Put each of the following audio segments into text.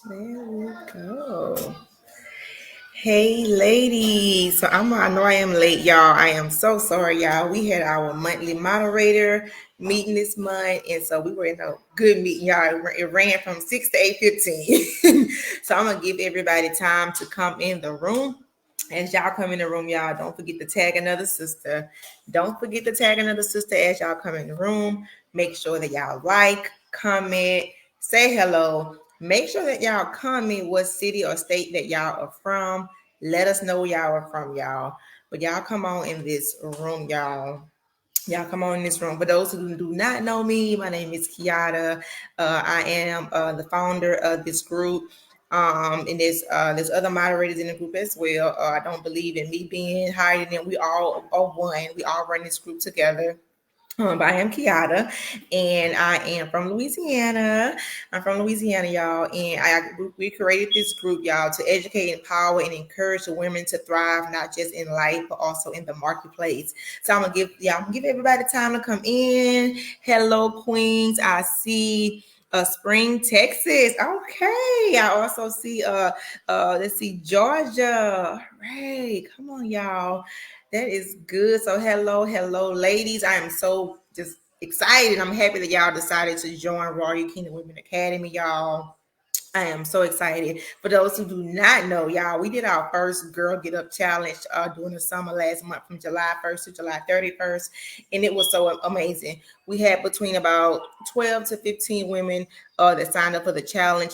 There we go. Hey, ladies. I know I am late, y'all. I am so sorry, y'all. We had our monthly moderator meeting this month, and so we were in a good meeting, y'all. It ran from 6 to 8:15. So I'm gonna give everybody time to come in the room. As y'all come in the room, y'all, don't forget to tag another sister. Don't forget to tag another sister as y'all come in the room. Make sure that y'all like, comment, say hello. Make sure that y'all comment what city or state that y'all are from. Let us know where y'all are from, y'all. But y'all come on in this room, y'all. Y'all come on in this room. For those who do not know me, my name is Kiata. I am the founder of this group. And there's other moderators in the group as well. I don't believe in me being higher than them. We all are one. We all run this group together. But I am Kiata, and I am from Louisiana. I'm from Louisiana, y'all, and we created this group, y'all, to educate, empower, and encourage the women to thrive, not just in life, but also in the marketplace. So I'm gonna give everybody time to come in. Hello, Queens. I see Spring, Texas. Okay. I also see let's see, Georgia. All right, come on, y'all. That is good. So hello, ladies. I am so just excited. I'm happy that y'all decided to join Royal Kingdom Women Academy, y'all. I am so excited. For those who do not know, y'all, we did our first Girl Get Up Challenge during the summer last month from July 1st to July 31st. And it was so amazing. We had between about 12 to 15 women that signed up for the challenge.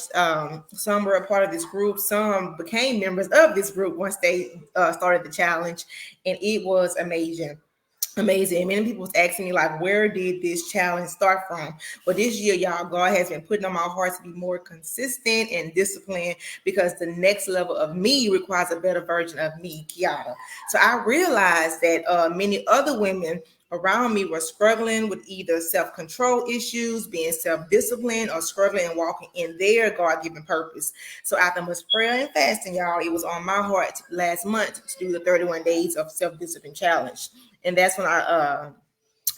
Some were a part of this group. Some became members of this group once they started the challenge. And it was amazing. Many people was asking me like, where did this challenge start from? But this year, y'all, God has been putting on my heart to be more consistent and disciplined because the next level of me requires a better version of me, Kiara. So I realized that many other women around me were struggling with either self-control issues, being self-disciplined, or struggling and walking in their God-given purpose. So after much prayer and fasting, y'all, it was on my heart last month to do the 31 days of self-discipline challenge. And that's when I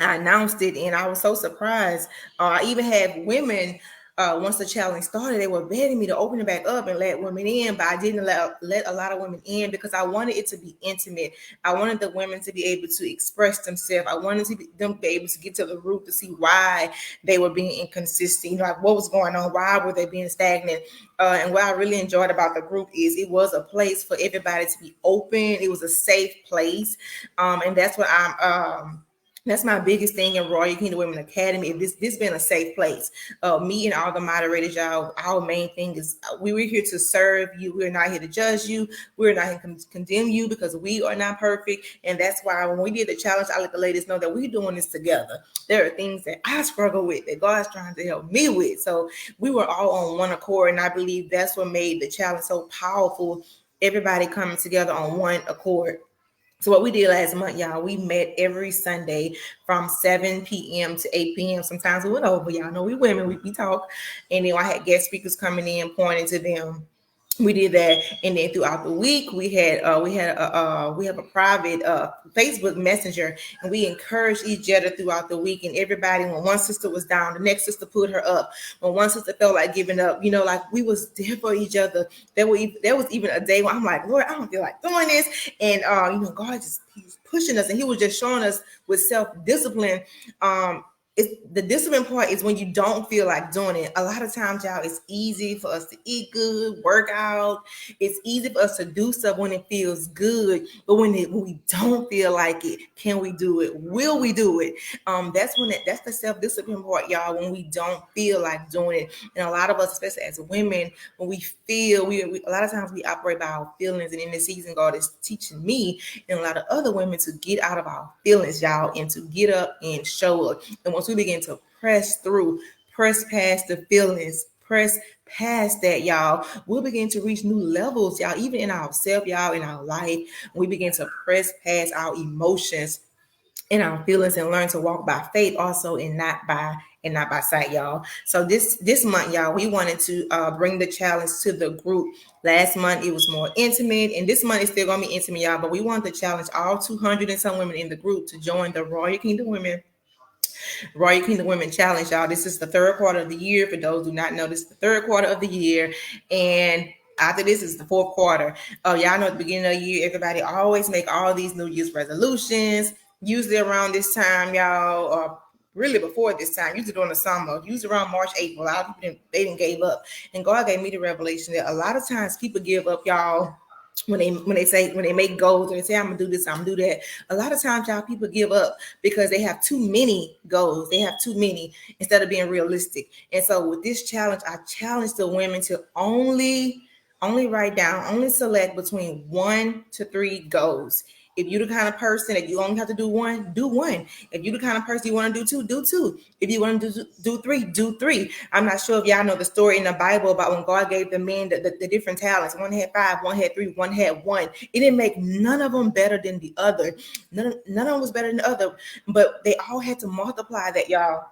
announced it, and I was so surprised. I even had women. Once the challenge started, they were begging me to open it back up and let women in, but I didn't let a lot of women in because I wanted it to be intimate. I wanted the women to be able to express themselves. I wanted them to be able to get to the root to see why they were being inconsistent. You know, like what was going on, why were they being stagnant? And what I really enjoyed about the group is it was a place for everybody to be open. It was a safe place, and that's my biggest thing in Royal Kingdom Women Academy. This been a safe place. Me and all the moderators, y'all, our main thing is we were here to serve you. We're not here to judge you. We're not here to condemn you because we are not perfect. And that's why when we did the challenge, I let the ladies know that we're doing this together. There are things that I struggle with that God's trying to help me with. So we were all on one accord. And I believe that's what made the challenge so powerful. Everybody coming together on one accord. So what we did last month, y'all, we met every Sunday from 7 p.m. to 8 p.m. Sometimes we went over, y'all know we women, we talk. And then I had guest speakers coming in, pointing to them. We did that, and then throughout the week we have a private Facebook Messenger, and we encouraged each other throughout the week. And everybody, when one sister was down, the next sister put her up. When one sister felt like giving up, you know, like we was there for each other. There was even a day where I'm like, Lord, I don't feel like doing this, and God He was pushing us, and He was just showing us with self-discipline. It's the discipline part is when you don't feel like doing it. A lot of times, y'all, it's easy for us to eat good, work out. It's easy for us to do stuff when it feels good. But when we don't feel like it, can we do it? Will we do it? That's the self-discipline part, y'all, when we don't feel like doing it. And a lot of us, especially as women, when we feel, we a lot of times we operate by our feelings. And in this season, God is teaching me and a lot of other women to get out of our feelings, y'all, and to get up and show up. And once we begin to press through, press past the feelings, press past that, y'all, we'll begin to reach new levels, y'all, even in ourselves, y'all, in our life. We begin to press past our emotions and our feelings and learn to walk by faith also and not by sight, y'all. So this month, y'all, we wanted to bring the challenge to the group. Last month it was more intimate, and this month it's still gonna be intimate, y'all, but we want to challenge all 200 and some women in the group to join the Royal Kingdom Women Royal Kingdom Women Challenge, y'all. This is the third quarter of the year. For those who do not know, this is the third quarter of the year. And after this is the fourth quarter. Y'all know at the beginning of the year, everybody always make all these New Year's resolutions. Usually around this time, y'all, or really before this time, usually during the summer, usually around March, April, a lot of people they didn't gave up. And God gave me the revelation that a lot of times people give up, y'all, when they make goals and they say I'm gonna do this, I'm gonna do that. A lot of times, y'all, people give up because they have too many goals. They have too many instead of being realistic. And so with this challenge, I challenge the women to only write down, only select between 1 to 3 goals. If you're the kind of person that you only have to do one, do one. If you're the kind of person you want to do two. If you want to do three, do three. I'm not sure if y'all know the story in the Bible about when God gave the men the different talents. One had 5, one had 3, one had 1. It didn't make none of them better than the other. None of them was better than the other, but they all had to multiply that, y'all.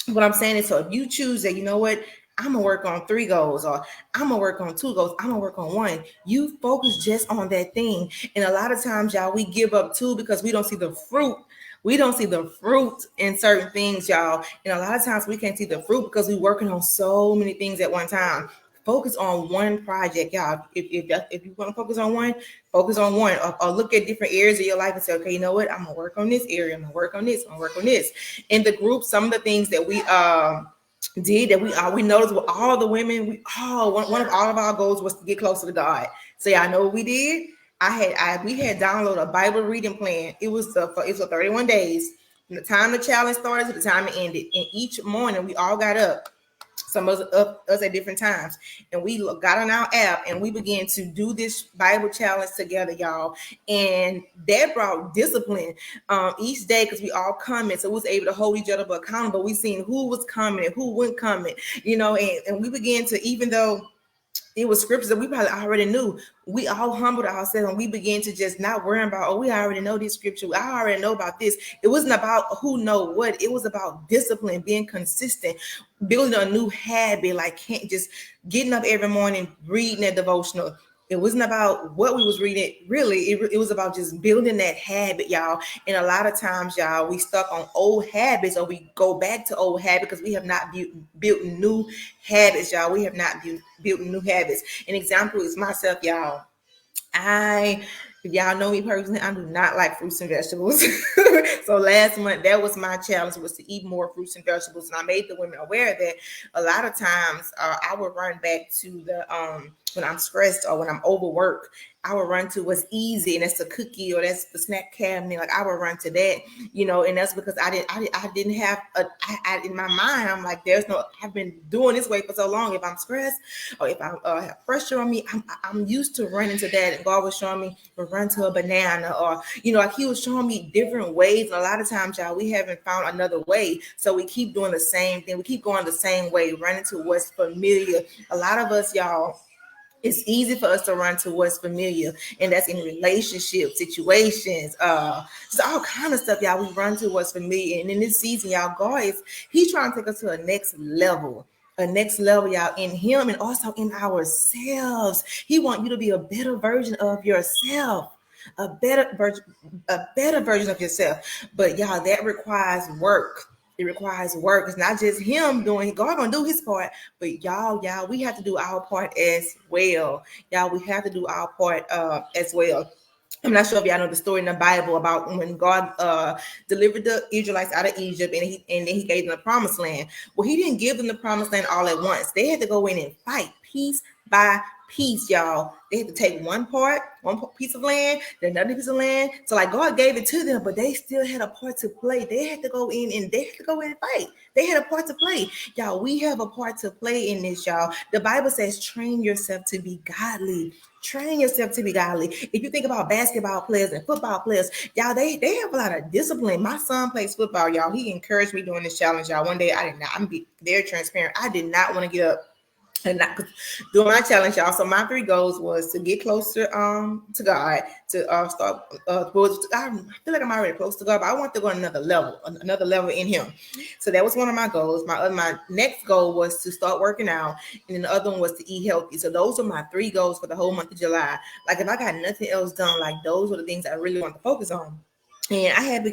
What I'm saying is, so if you choose that, you know what, I'm gonna work on 3 goals, or I'm gonna work on 2 goals, I'm gonna work on 1. You focus just on that thing. And a lot of times, y'all, we give up too because we don't see the fruit. We don't see the fruit in certain things, y'all. And a lot of times we can't see the fruit because we're working on so many things at one time. Focus on one project, y'all. If you want to focus on one, or look at different areas of your life and say, okay, you know what, I'm gonna work on this area, I'm gonna work on this, I'm gonna work on this. In the group, some of the things that we did that we noticed with all the women, we all one of all of our goals was to get closer to God. So y'all know what we did. We had downloaded a Bible reading plan. It was for 31 days from the time the challenge started to the time it ended. And each morning we all got up, some of us at different times, and we got on our app and we began to do this Bible challenge together, y'all. And that brought discipline each day because we all coming, so we was able to hold each other accountable. We seen who was coming and who wasn't coming, and we began to, even though it was scriptures that we probably already knew, we all humbled ourselves and we began to just not worry about, oh, we already know this scripture, I already know about this. It wasn't about who know what. It was about discipline, being consistent, building a new habit, like can't just getting up every morning reading a devotional. It wasn't about what we was reading. Really, it was about just building that habit, y'all. And a lot of times, y'all, we stuck on old habits, or we go back to old habits because we have not built new habits, y'all. We have not built new habits. An example is myself, y'all. If y'all know me personally, I do not like fruits and vegetables. So last month, that was my challenge, was to eat more fruits and vegetables. And I made the women aware that a lot of times I would run back to the when I'm stressed or when I'm overworked, I would run to what's easy, and that's a cookie or that's the snack cabinet. Like I would run to that, and that's because I didn't have in my mind. I'm like, I've been doing this way for so long. If I'm stressed or if I have pressure on me, I'm used to running to that. And God was showing me to run to a banana, or like He was showing me different ways. And a lot of times, y'all, we haven't found another way, so we keep doing the same thing. We keep going the same way, running to what's familiar. A lot of us, y'all, it's easy for us to run to what's familiar, and that's in relationship situations, just all kind of stuff, y'all. We run to what's familiar, and in this season, y'all, God He's trying to take us to a next level, y'all, in Him and also in ourselves. He wants you to be a better version of yourself, a better version of yourself. But y'all, that requires work. It requires work. It's not just Him doing. God gonna do His part, but y'all, we have to do our part as well. Y'all, we have to do our part as well. I'm not sure if y'all know the story in the Bible about when God delivered the Israelites out of Egypt, and then He gave them the promised land. Well, He didn't give them the promised land all at once. They had to go in and fight piece by piece, y'all. They had to take one piece of land, then another piece of land. So like God gave it to them, but they still had a part to play. They had to go in and fight. They had a part to play. Y'all, we have a part to play in this, y'all. The Bible says, train yourself to be godly. Train yourself to be godly. If you think about basketball players and football players, y'all, they have a lot of discipline. My son plays football, y'all. He encouraged me during this challenge, y'all. One day I did not. I'm be very transparent. I did not want to get up and not do my challenge, y'all. So my 3 goals was to get closer to God, to start I feel like I'm already close to God, but I want to go another level in Him. So that was one of my goals. My next goal was to start working out, and then the other one was to eat healthy. So those are my 3 goals for the whole month of July. Like if I got nothing else done, like those were the things I really want to focus on. And I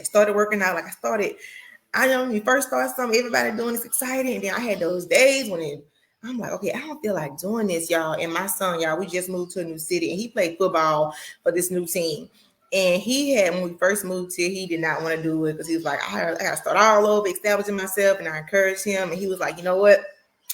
started working out. Like I started I know when you first start something, everybody doing this exciting. And then I had those days I'm like, okay, I don't feel like doing this, y'all. And my son, y'all, we just moved to a new city and he played football for this new team. And he had, when we first moved here, he did not want to do it because he was like, I got to start all over, establishing myself. And I encouraged him. And he was like, you know what?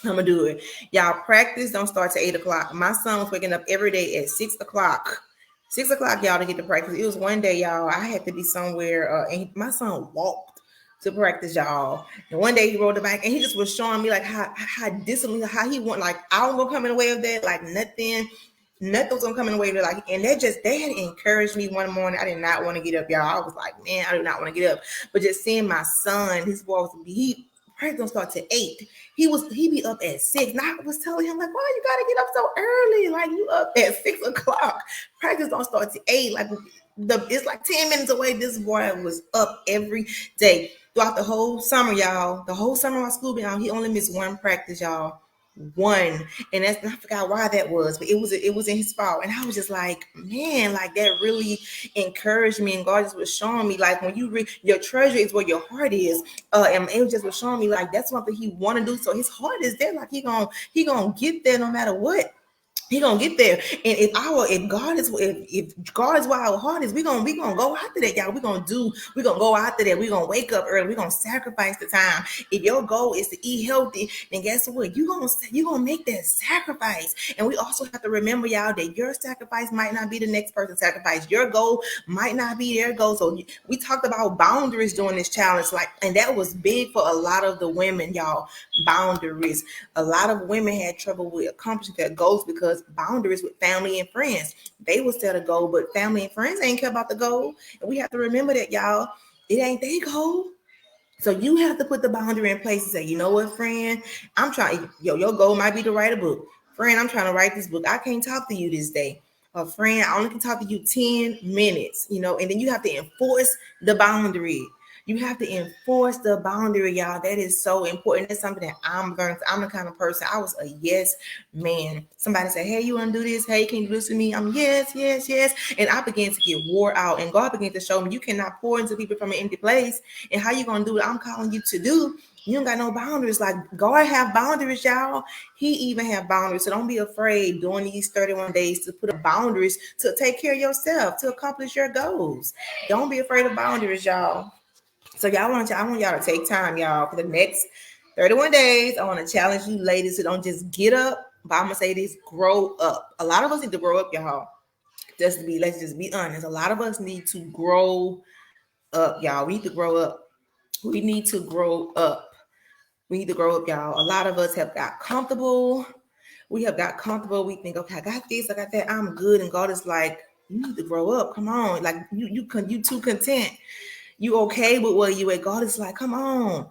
I'm gonna do it. Y'all, practice don't start till 8 o'clock. My son was waking up every day at 6 o'clock. 6 o'clock, y'all, to get to practice. It was one day, y'all. I had to be somewhere, and my son walked to practice, y'all. And one day he rode the bike, and he just was showing me like how disciplined, how he went. Like I don't gonna come in the way of that. Like nothing was gonna come in the way of it. Like, and they had encouraged me one morning. I did not want to get up, y'all. I was like, man, I do not want to get up. But just seeing my son, his boy was practice don't start till 8. He be up at 6. And I was telling him, like, why you gotta get up so early? Like you up at 6 o'clock. Practice don't start till 8. Like it's like 10 minutes away. This boy was up every day throughout the whole summer, y'all. The whole summer while school been out, he only missed one practice, y'all. One. And I forgot why that was, but it was in his fault. And I was just like, man, like that really encouraged me. And God just was showing me, like, when you your treasure is where your heart is. And it just was showing me like that's something he want to do. So his heart is there. Like he gonna get there no matter what. He gonna get there, and if God is where our heart is, we gonna go after that, y'all. We gonna go after that. We gonna wake up early. We gonna sacrifice the time. If your goal is to eat healthy, then guess what? You gonna make that sacrifice. And we also have to remember, y'all, that your sacrifice might not be the next person's sacrifice. Your goal might not be their goal. So we talked about boundaries during this challenge, like, and that was big for a lot of the women, y'all. Boundaries. A lot of women had trouble with accomplishing their goals because boundaries with family and friends. They will set a goal, but family and friends ain't care about the goal. And we have to remember that, y'all. It ain't their goal. So you have to put the boundary in place and say, you know what, friend? I'm trying, your goal might be to write a book. Friend, I'm trying to write this book. I can't talk to you this day. A friend, I only can talk to you 10 minutes, and then you have to enforce the boundary. You have to enforce the boundary, y'all. That is so important. That's something that I'm learning. I'm the kind of person, I was a yes man. Somebody said, hey, you want to do this? Hey, can you do this with me? I'm yes, yes, yes. And I began to get wore out. And God began to show me you cannot pour into people from an empty place. And how you going to do what I'm calling you to do? You don't got no boundaries. Like God have boundaries, y'all. He even have boundaries. So don't be afraid during these 31 days to put up boundaries to take care of yourself, to accomplish your goals. Don't be afraid of boundaries, y'all. So I want y'all to take time, y'all, for the next 31 days. I want to challenge you ladies to don't just get up, but I'm gonna say this: grow up. A lot of us need to grow up, y'all. Let's just be honest. A lot of us need to grow up, y'all. We need to grow up. We need to grow up. We need to grow up, y'all. A lot of us have got comfortable. We have got comfortable. We think, okay, I got this, I got that, I'm good. And God is like, you need to grow up. Come on, like you too content. You okay with where you at? God is like, come on.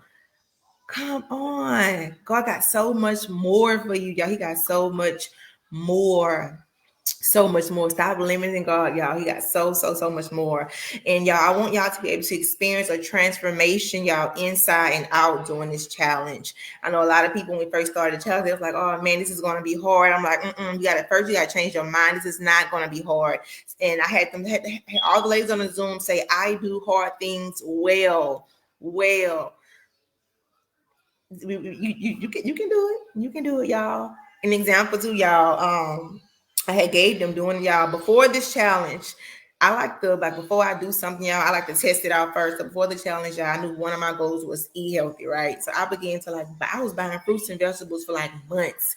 Come on. God got so much more for you, y'all. He got so much more. So much more. Stop limiting God, y'all. He got so much more. And y'all, I want y'all to be able to experience a transformation, y'all, inside and out during this challenge. I know a lot of people when we first started the challenge, they was like, oh man, this is going to be hard. I'm like, you got to change your mind. This is not going to be hard. And I had all the ladies on the Zoom say, I do hard things well. You can do it. You can do it, y'all. An example too, y'all. I had gave them doing y'all before this challenge. I like before I do something, y'all, I like to test it out first. So before the challenge, y'all, I knew one of my goals was eat healthy, right? So I began to I was buying fruits and vegetables for like months.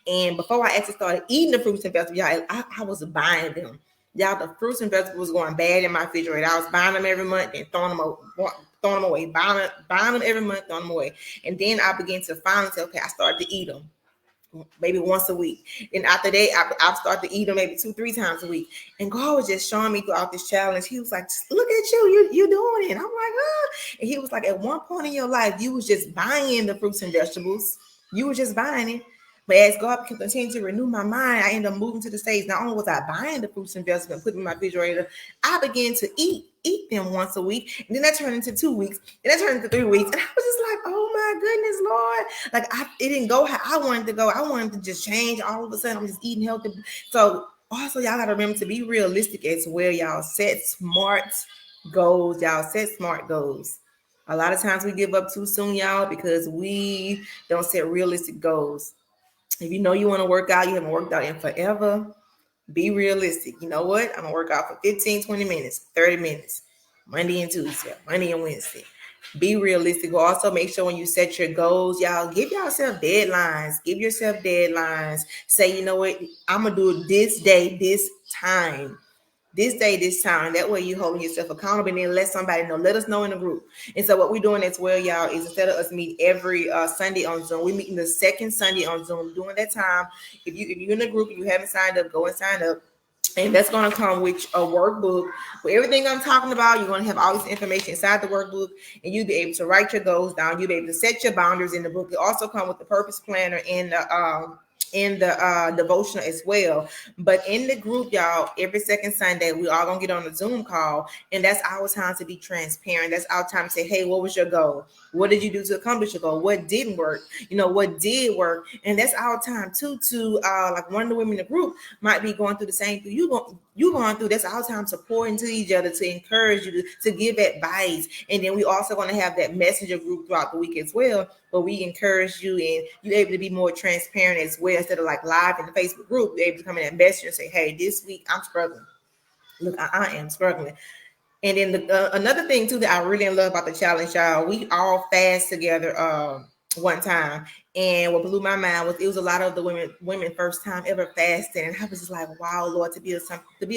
And before I actually started eating the fruits and vegetables, y'all, I was buying them. Y'all, the fruits and vegetables going bad in my refrigerator. I was buying them every month and throwing them away, buying them every month, throwing them away. And then I began to finally say, okay, I started to eat them maybe once a week. And after that, I've started to eat them maybe 2-3 times a week. And God was just showing me throughout this challenge. He was like, look at you doing it. And I'm like, ah. And he was like, at one point in your life, you was just buying the fruits and vegetables. You were just buying it. But as God continued to renew my mind, I ended up moving to the States. Not only was I buying the fruits and vegetables and putting in my refrigerator, I began to eat them once a week. And then that turned into 2 weeks. And that turned into 3 weeks. And I was just like, oh my goodness, Lord. Like it didn't go how I wanted to go. I wanted to just change. All of a sudden, I'm just eating healthy. So also, y'all got to remember to be realistic as well, y'all. Set smart goals, y'all. Set smart goals. A lot of times we give up too soon, y'all, because we don't set realistic goals. If you know you want to work out, you haven't worked out in forever, be realistic. You know what? I'm going to work out for 15, 20 minutes, 30 minutes, Monday and Tuesday, Monday and Wednesday. Be realistic. But also make sure when you set your goals, y'all, give yourself deadlines. Give yourself deadlines. Say, you know what? I'm going to do it this day, this time. This day, this time. That way you holding yourself accountable, and then let somebody know. Let us know in the group. And so what we're doing as well, y'all, is instead of us meet every Sunday on Zoom, we meeting the second Sunday on Zoom. During that time, if you're in the group and you haven't signed up, go and sign up. And that's going to come with a workbook with everything I'm talking about. You're going to have all this information inside the workbook, and you'll be able to write your goals down. You'll be able to set your boundaries in the book. It also comes with the purpose planner and the devotional as well. But in the group, y'all, every second Sunday, we all gonna get on a Zoom call, and that's our time to be transparent. That's our time to say, hey, what was your goal? What did you do to accomplish your goal? What didn't work? What did work? And that's our time too to like one of the women in the group might be going through the same thing you going through. That's our time to pour into each other, to encourage you, to give advice. And then we also going to have that messenger group throughout the week as well, where we encourage you and you're able to be more transparent as well. Instead of like live in the Facebook group, you're able to come in and messenger and say, hey, this week I'm struggling. Look, I am struggling. And then another thing too that I really love about the challenge, y'all, we all fast together one time. And what blew my mind was it was a lot of the women first time ever fasting. And I was just like, wow, Lord, to be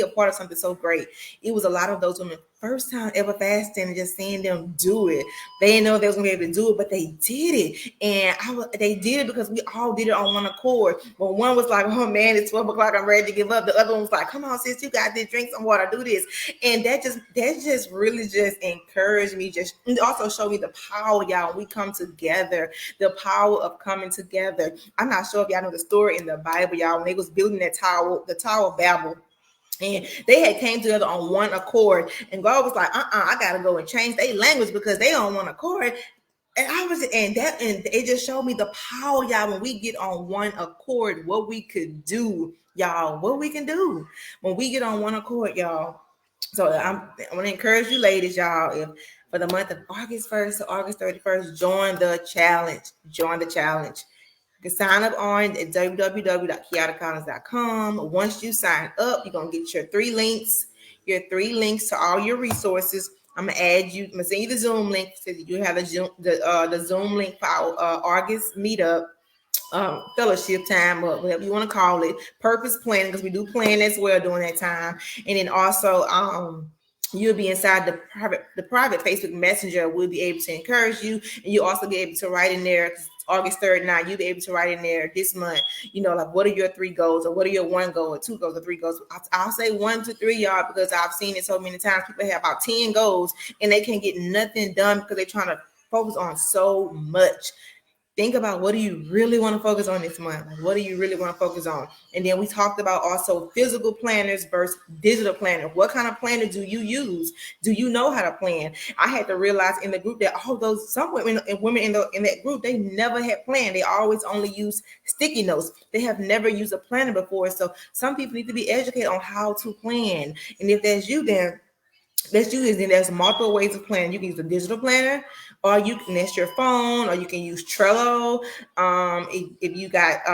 a part of something so great. It was a lot of those women first time ever fasting, and just seeing them do it. They didn't know they was gonna be able to do it, but they did it. And they did it because we all did it on one accord. But one was like, oh man, it's 12 o'clock, I'm ready to give up. The other one was like, come on, sis, you got this, drink some water, do this. And that just really just encouraged me. Just also showed me the power, y'all. We come together, the power of coming together. I'm not sure if y'all know the story in the Bible, y'all, when they was building that tower, the Tower of Babel. And they had came together on one accord, and God was like, I gotta go and change their language because they on one accord. And it just showed me the power, y'all, when we get on one accord, what we could do, y'all, what we can do when we get on one accord, y'all. So I want to encourage you ladies, y'all, if for the month of August 1st to August 31st, join the challenge. Join the challenge. You can sign up on at www.kiatacollins.com. Once you sign up, you're going to get your three links to all your resources. I'm gonna add you. I'm gonna send you the Zoom link so that you have the Zoom link for our August meetup, fellowship time, or whatever you want to call it. Purpose planning, because we do plan as well during that time. And then also, you'll be inside the private Facebook Messenger. We'll be able to encourage you, and you also be able to write in there. August 3rd now, you'll be able to write in there this month, like what are your 3 goals, or what are your 1 goal or 2 goals or 3 goals. I'll say 1 to 3, y'all, because I've seen it so many times. People have about 10 goals and they can't get nothing done because they're trying to focus on so much. Think about, what do you really want to focus on this month? Like, what do you really want to focus on? And then we talked about also physical planners versus digital planner. What kind of planner do you use? Do you know how to plan? I had to realize in the group that some women in that group, they never had planned. They always only use sticky notes. They have never used a planner before. So some people need to be educated on how to plan. And if that's you, then there's multiple ways of planning. You can use a digital planner, or you can nest your phone, or you can use Trello. If you got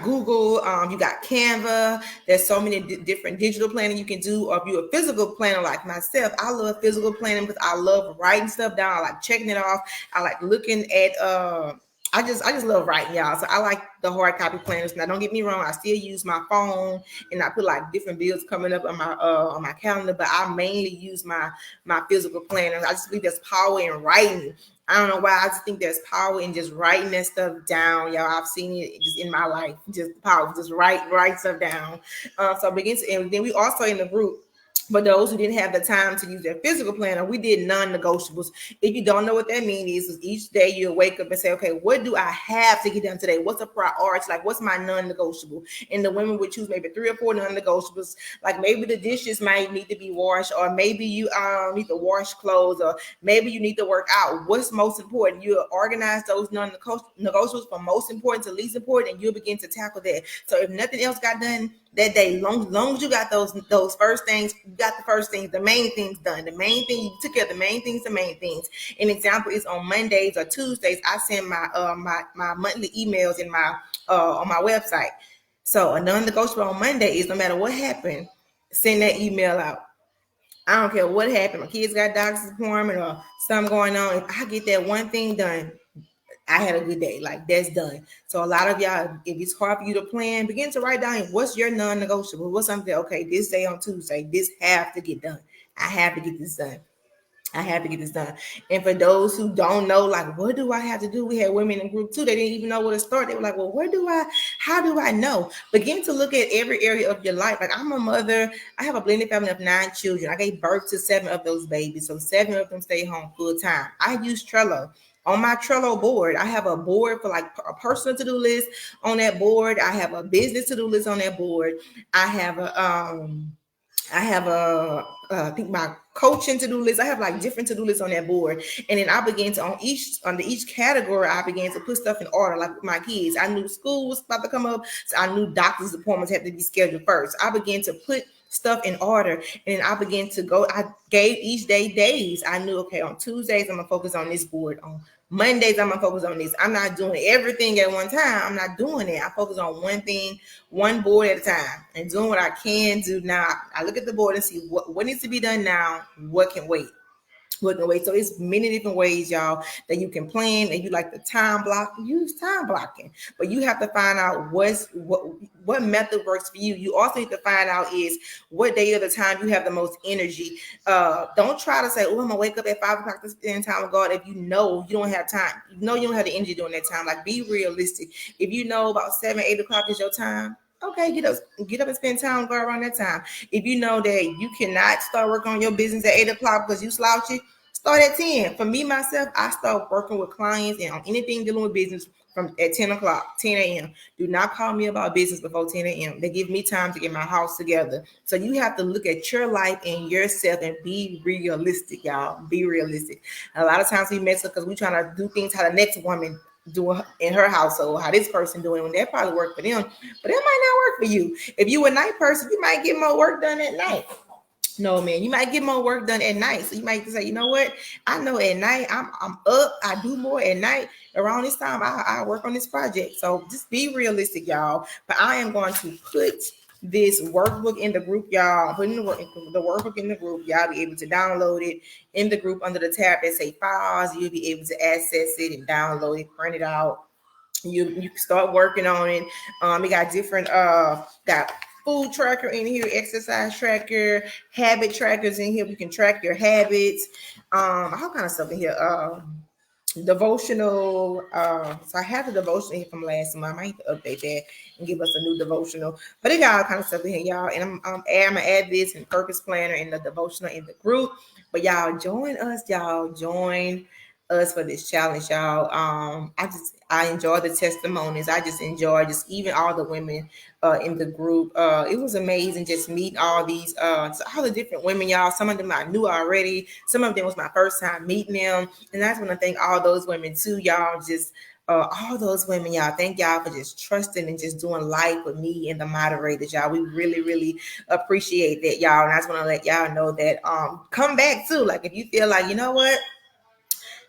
Google, you got Canva. There's so many different digital planning you can do. Or if you're a physical planner like myself, I love physical planning because I love writing stuff down. I like checking it off. I like looking at I just love writing, y'all. So I like the hard copy planners. Now, don't get me wrong, I still use my phone, and I put like different bills coming up on my calendar, but I mainly use my physical planners. I just believe there's power in writing. I don't know why. I just think there's power in just writing that stuff down, y'all. I've seen it just in my life. Just power, just write stuff down. And then we also in the group. For those who didn't have the time to use their physical planner, we did non-negotiables. If you don't know what that means, is each day you wake up and say, okay, what do I have to get done today? What's a priority? Like, what's my non-negotiable? And the women would choose maybe 3 or 4 non-negotiables. Like maybe the dishes might need to be washed, or maybe you need to wash clothes, or maybe you need to work out. What's most important? You organize those non-negotiables from most important to least important, and you'll begin to tackle that. So if nothing else got done, that day. Long as you got those first things, you got the first things, the main things done. The main thing, you took care of the main things, the main things. An example is on Mondays or Tuesdays, I send my monthly emails in my on my website. So a non-negotiable on Monday is no matter what happened, send that email out. I don't care what happened. My kids got doctor's appointment or something going on. If I get that one thing done, I had a good day. Like that's done. So a lot of y'all, if it's hard for you to plan, begin to write down what's your non-negotiable. What's something? Okay, this day on Tuesday, this have to get done. I have to get this done. I have to get this done. And for those who don't know, like, what do I have to do? We had women in group too. They didn't even know where to start. They were like, well, how do I know? Begin to look at every area of your life. Like, I'm a mother. I have a blended family of 9 children. I gave birth to 7 of those babies. So 7 of them stay home full time. I use Trello. On my Trello board, I have a board for like a personal to-do list on that board. I have a business to-do list on that board. I have I think my coaching to do list. I have like different to do lists on that board, and then I began to under each category. I began to put stuff in order. Like with my kids, I knew school was about to come up, so I knew doctor's appointments had to be scheduled first. I began to put stuff in order, and then I began to go. I gave each day days. I knew, okay, on Tuesdays I'm gonna focus on this board. On Mondays I'm gonna focus on this. I'm not doing everything at one time. I'm not doing it. I focus on one thing, one board at a time, and doing what I can do now. I look at the board and see what needs to be done now, what can wait. Working away. So it's many different ways, y'all, that you can plan. And you like the time block, use time blocking. But you have to find out what method works for you. You also need to find out is what day of the time you have the most energy. Don't try to say, oh, I'm gonna wake up at 5 o'clock to spend time with God if you know you don't have time. You know you don't have the energy during that time. Like, be realistic. If you know about 7, 8 o'clock is your time, okay, get up and spend time with God around that time. If you know that you cannot start working on your business at 8 o'clock because you slouchy, start at 10. For me, myself, I start working with clients and on anything dealing with business from at 10 o'clock, 10 a.m. Do not call me about business before 10 a.m. They give me time to get my house together. So you have to look at your life and yourself and be realistic, y'all. Be realistic. A lot of times we mess up because we trying to do things how the next woman doing in her household, how this person doing when that probably work for them, but it might not work for you. If you a night person, you might get more work done at night. No, man, you might get more work done at night. So you might say, you know what? I know at night I'm up. I do more at night. Around this time, I work on this project. So just be realistic, y'all. But I am going to put this workbook in the group, y'all. I'm putting the workbook in the group. Y'all be able to download it in the group under the tab that say files. You'll be able to access it and download it, print it out. You can start working on it. We got different got food tracker in here, exercise tracker, habit trackers in here. You can track your habits. All kind of stuff in here. Devotional. So I have the devotional here from last month. I might have to update that and give us a new devotional. But it got all kind of stuff in here, y'all. And I'm gonna add this in purpose planner in the devotional in the group. But y'all join us, y'all. Join us for this challenge, y'all. I enjoy the testimonies. I just enjoy just even all the women in the group. It was amazing just meeting all these all the different women, y'all. Some of them I knew already. Some of them was my first time meeting them, and that's when I thank all those women too, y'all. Just all those women, y'all. Thank y'all for just trusting and just doing life with me and the moderators, y'all. We really, really appreciate that, y'all. And I just want to let y'all know that come back too. Like if you feel like, you know what,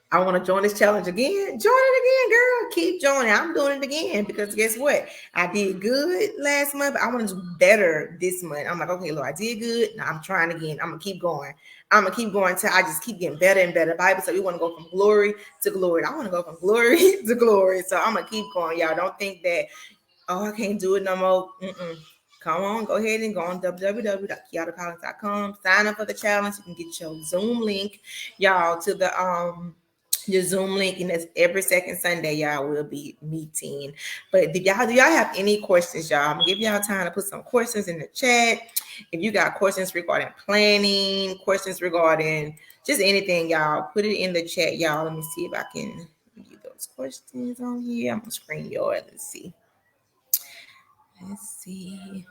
I want to join this challenge again. Join it again, girl. Keep joining. I'm doing it again because guess what? I did good last month, but I want to do better this month. I'm like, okay, Lord, I did good. Now I'm trying again. I'm gonna keep going. I'm gonna keep going till I just keep getting better and better. Bible said we want to go from glory to glory. I want to go from glory to glory. So I'm gonna keep going, y'all. Don't think that, oh, I can't do it no more. Come on, go ahead and go on www.kiaracollins.com. Sign up for the challenge. You can get your Zoom link, y'all, to the your Zoom link, and that's every second Sunday, y'all will be meeting. But do y'all have any questions, y'all? I'm gonna give y'all time to put some questions in the chat. If you got questions regarding planning, questions regarding just anything, y'all, put it in the chat, y'all. Let me see if I can get those questions on here. I'm gonna screen yours. Let's see. Let's see.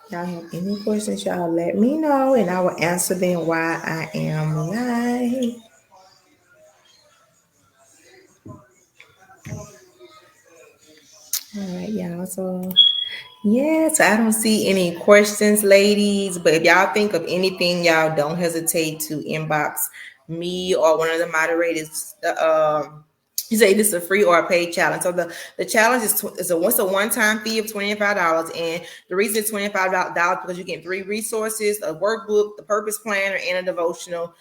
Y'all have any questions, y'all let me know and I will answer them while I am live. All right, y'all. So yes, I don't see any questions, ladies. But if y'all think of anything, y'all don't hesitate to inbox me or one of the moderators. You say this is a free or a paid challenge. So the challenge is a one time fee of $25, and the reason it's $25 because you get three resources: a workbook, the purpose planner, and a devotional.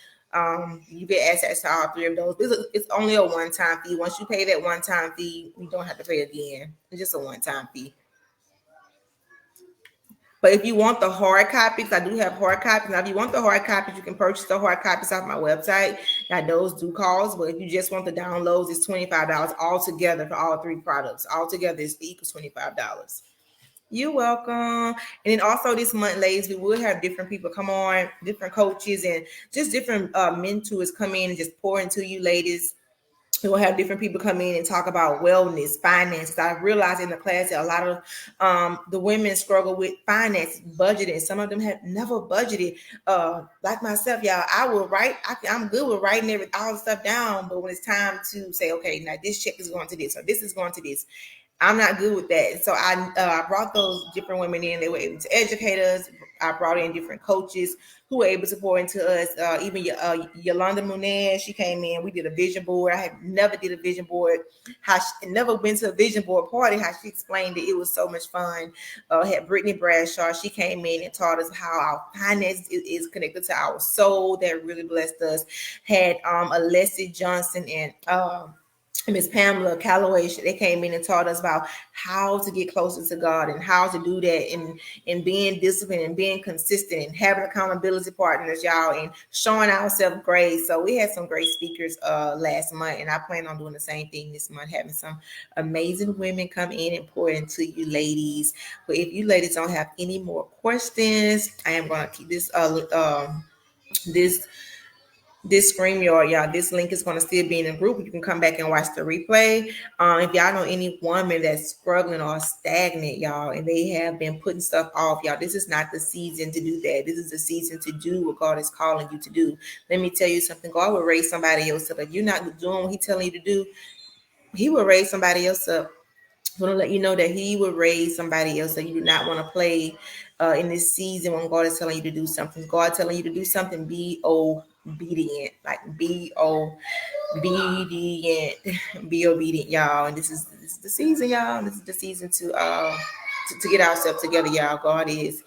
You get access to all three of those. It's only a one time fee. Once you pay that one time fee, you don't have to pay again. It's just a one time fee. But if you want the hard copies, I do have hard copies. Now, if you want the hard copies, you can purchase the hard copies off my website. Now, those do cost, but if you just want the downloads, it's $25 altogether for all three products. Altogether, it's equals $25. You're welcome. And then also this month, ladies, we will have different people come on, different coaches, and just different mentors come in and just pour into you, ladies. We'll have different people come in and talk about wellness, finance. I realized in the class that a lot of the women struggle with finance, budgeting. Some of them have never budgeted. Like myself, y'all, I will write. I'm good with writing all the stuff down, but when it's time to say, okay, now this check is going to this, or this is going to this, I'm not good with that. So I brought those different women in. They were able to educate us. I brought in different coaches who were able to pour into us. Even Yolanda Munez, she came in. We did a vision board. I had never did a vision board. Never been to a vision board party. How she explained it. It was so much fun. Had Brittany Bradshaw. She came in and taught us how our finance is connected to our soul. That really blessed us. Had Alessi Johnson and Miss Pamela Calloway, they came in and taught us about how to get closer to God and how to do that and being disciplined and being consistent and having accountability partners, y'all, and showing ourselves grace. So we had some great speakers last month, and I plan on doing the same thing this month, having some amazing women come in and pour into you ladies. But if you ladies don't have any more questions, I am going to keep this StreamYard, y'all. This link is going to still be in the group. You can come back and watch the replay. If y'all know any woman that's struggling or stagnant, y'all, and they have been putting stuff off, y'all, this is not the season to do that. This is the season to do what God is calling you to do. Let me tell you something. God will raise somebody else up. If you're not doing what He's telling you to do, He will raise somebody else up. I want to let you know that He will raise somebody else. So you do not want to play in this season when God is telling you to do something. God telling you to do something, be obedient. Like be obedient. Be obedient, y'all. And this is the season, y'all. This is the season to get ourselves together, y'all. God is,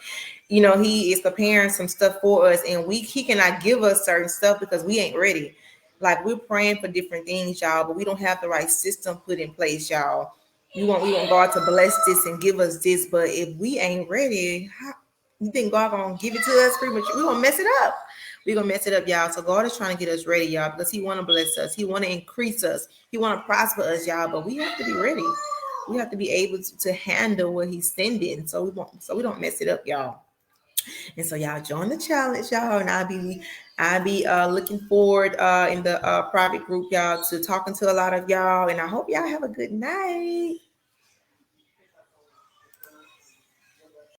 He is preparing some stuff for us, and He cannot give us certain stuff because we ain't ready. Like we're praying for different things, y'all, but we don't have the right system put in place, y'all. We want God to bless this and give us this, but if we ain't ready, how you think God gonna give it to us pretty much? We're gonna mess it up. We're gonna mess it up, y'all. So God is trying to get us ready, y'all, because He want to bless us. He want to increase us. He want to prosper us, y'all. But we have to be ready. We have to be able to handle what He's sending, so we don't mess it up, y'all. And so y'all join the challenge, y'all, and I'll be looking forward in the private group, y'all, to talking to a lot of y'all. And I hope y'all have a good night.